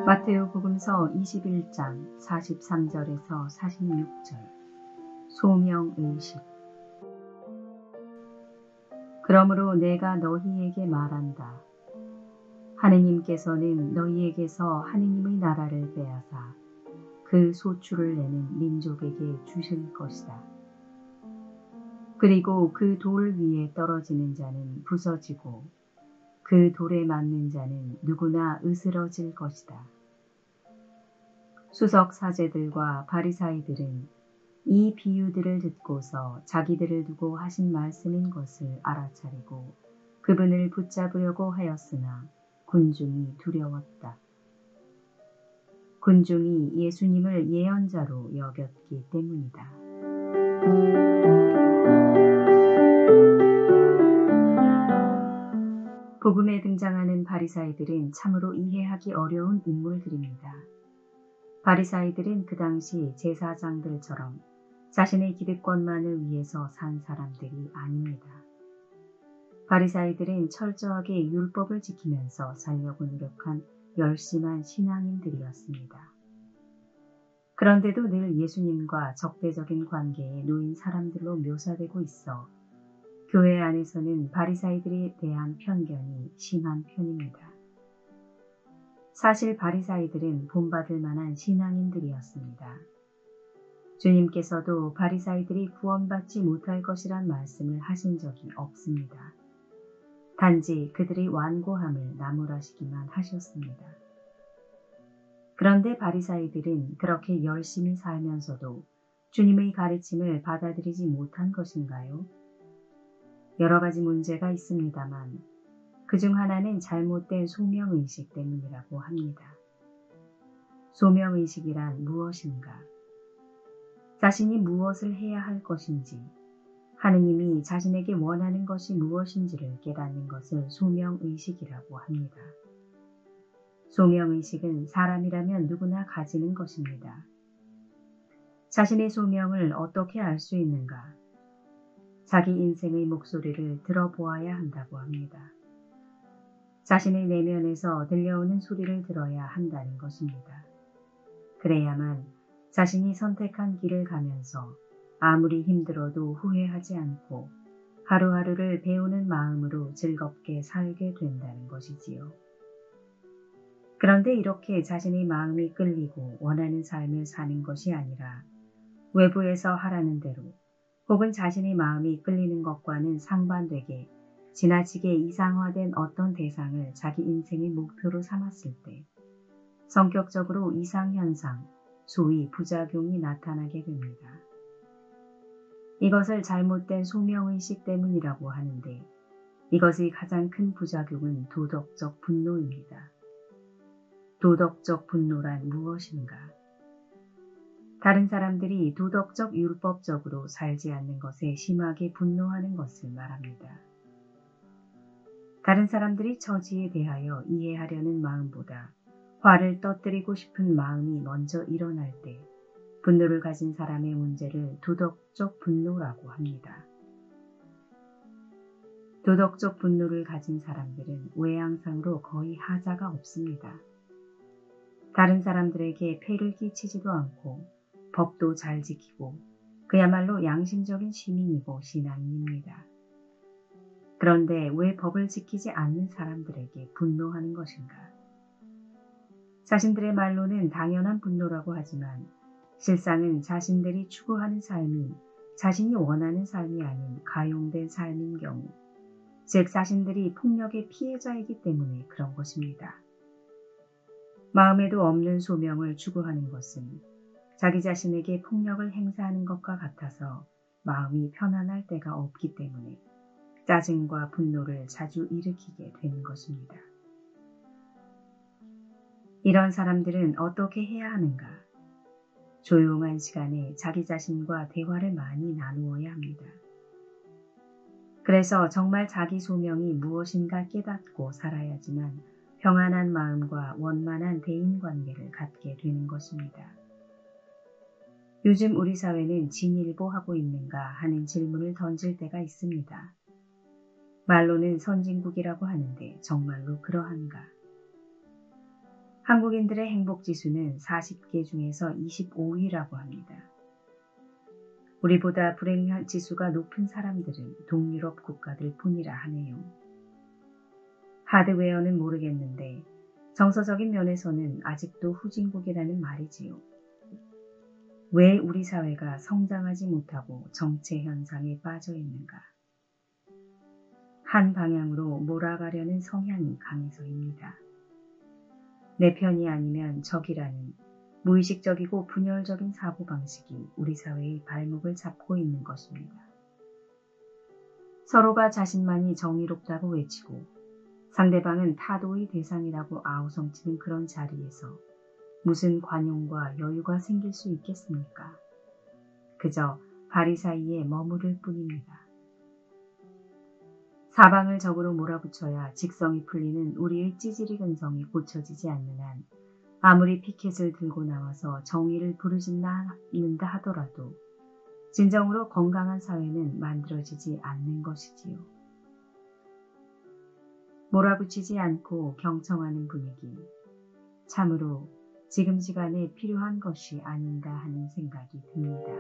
마태복음서 21장 43절에서 46절. 소명의식. 그러므로 내가 너희에게 말한다. 하느님께서는 너희에게서 하느님의 나라를 빼앗아 그 소출을 내는 민족에게 주실 것이다. 그리고 그 돌 위에 떨어지는 자는 부서지고 그 돌에 맞는 자는 누구나 으스러질 것이다. 수석 사제들과 바리사이들은 이 비유들을 듣고서 자기들을 두고 하신 말씀인 것을 알아차리고 그분을 붙잡으려고 하였으나 군중이 두려웠다. 군중이 예수님을 예언자로 여겼기 때문이다. 복음에 등장하는 바리사이들은 참으로 이해하기 어려운 인물들입니다. 바리사이들은 그 당시 제사장들처럼 자신의 기득권만을 위해서 산 사람들이 아닙니다. 바리사이들은 철저하게 율법을 지키면서 살려고 노력한 열심한 신앙인들이었습니다. 그런데도 늘 예수님과 적대적인 관계에 놓인 사람들로 묘사되고 있어 교회 안에서는 바리사이들에 대한 편견이 심한 편입니다. 사실 바리사이들은 본받을 만한 신앙인들이었습니다. 주님께서도 바리사이들이 구원받지 못할 것이란 말씀을 하신 적이 없습니다. 단지 그들의 완고함을 나무라시기만 하셨습니다. 그런데 바리사이들은 그렇게 열심히 살면서도 주님의 가르침을 받아들이지 못한 것인가요? 여러 가지 문제가 있습니다만 그중 하나는 잘못된 소명의식 때문이라고 합니다. 소명의식이란 무엇인가? 자신이 무엇을 해야 할 것인지, 하느님이 자신에게 원하는 것이 무엇인지를 깨닫는 것을 소명의식이라고 합니다. 소명의식은 사람이라면 누구나 가지는 것입니다. 자신의 소명을 어떻게 알 수 있는가? 자기 인생의 목소리를 들어보아야 한다고 합니다. 자신의 내면에서 들려오는 소리를 들어야 한다는 것입니다. 그래야만 자신이 선택한 길을 가면서 아무리 힘들어도 후회하지 않고 하루하루를 배우는 마음으로 즐겁게 살게 된다는 것이지요. 그런데 이렇게 자신의 마음이 끌리고 원하는 삶을 사는 것이 아니라 외부에서 하라는 대로 혹은 자신의 마음이 끌리는 것과는 상반되게 지나치게 이상화된 어떤 대상을 자기 인생의 목표로 삼았을 때 성격적으로 이상현상, 소위 부작용이 나타나게 됩니다. 이것을 잘못된 소명의식 때문이라고 하는데 이것의 가장 큰 부작용은 도덕적 분노입니다. 도덕적 분노란 무엇인가? 다른 사람들이 도덕적 율법적으로 살지 않는 것에 심하게 분노하는 것을 말합니다. 다른 사람들이 처지에 대하여 이해하려는 마음보다 화를 터뜨리고 싶은 마음이 먼저 일어날 때 분노를 가진 사람의 문제를 도덕적 분노라고 합니다. 도덕적 분노를 가진 사람들은 외양상으로 거의 하자가 없습니다. 다른 사람들에게 폐를 끼치지도 않고 법도 잘 지키고 그야말로 양심적인 시민이고 신앙인입니다. 그런데 왜 법을 지키지 않는 사람들에게 분노하는 것인가? 자신들의 말로는 당연한 분노라고 하지만 실상은 자신들이 추구하는 삶이 자신이 원하는 삶이 아닌 가용된 삶인 경우, 즉 자신들이 폭력의 피해자이기 때문에 그런 것입니다. 마음에도 없는 소명을 추구하는 것은 자기 자신에게 폭력을 행사하는 것과 같아서 마음이 편안할 때가 없기 때문에 짜증과 분노를 자주 일으키게 되는 것입니다. 이런 사람들은 어떻게 해야 하는가? 조용한 시간에 자기 자신과 대화를 많이 나누어야 합니다. 그래서 정말 자기 소명이 무엇인가 깨닫고 살아야지만 평안한 마음과 원만한 대인관계를 갖게 되는 것입니다. 요즘 우리 사회는 진일보하고 있는가 하는 질문을 던질 때가 있습니다. 말로는 선진국이라고 하는데 정말로 그러한가? 한국인들의 행복지수는 40개 중에서 25위라고 합니다. 우리보다 불행지수가 높은 사람들은 동유럽 국가들 뿐이라 하네요. 하드웨어는 모르겠는데 정서적인 면에서는 아직도 후진국이라는 말이지요. 왜 우리 사회가 성장하지 못하고 정체 현상에 빠져 있는가? 한 방향으로 몰아가려는 성향이 강해서입니다. 내 편이 아니면 적이라는 무의식적이고 분열적인 사고방식이 우리 사회의 발목을 잡고 있는 것입니다. 서로가 자신만이 정의롭다고 외치고 상대방은 타도의 대상이라고 아우성치는 그런 자리에서 무슨 관용과 여유가 생길 수 있겠습니까? 그저 바리 사이에 머무를 뿐입니다. 사방을 적으로 몰아붙여야 직성이 풀리는 우리의 찌질이 근성이 고쳐지지 않는 한 아무리 피켓을 들고 나와서 정의를 부르짖는다 하더라도 진정으로 건강한 사회는 만들어지지 않는 것이지요. 몰아붙이지 않고 경청하는 분위기, 참으로 지금 시간에 필요한 것이 아닌가 하는 생각이 듭니다.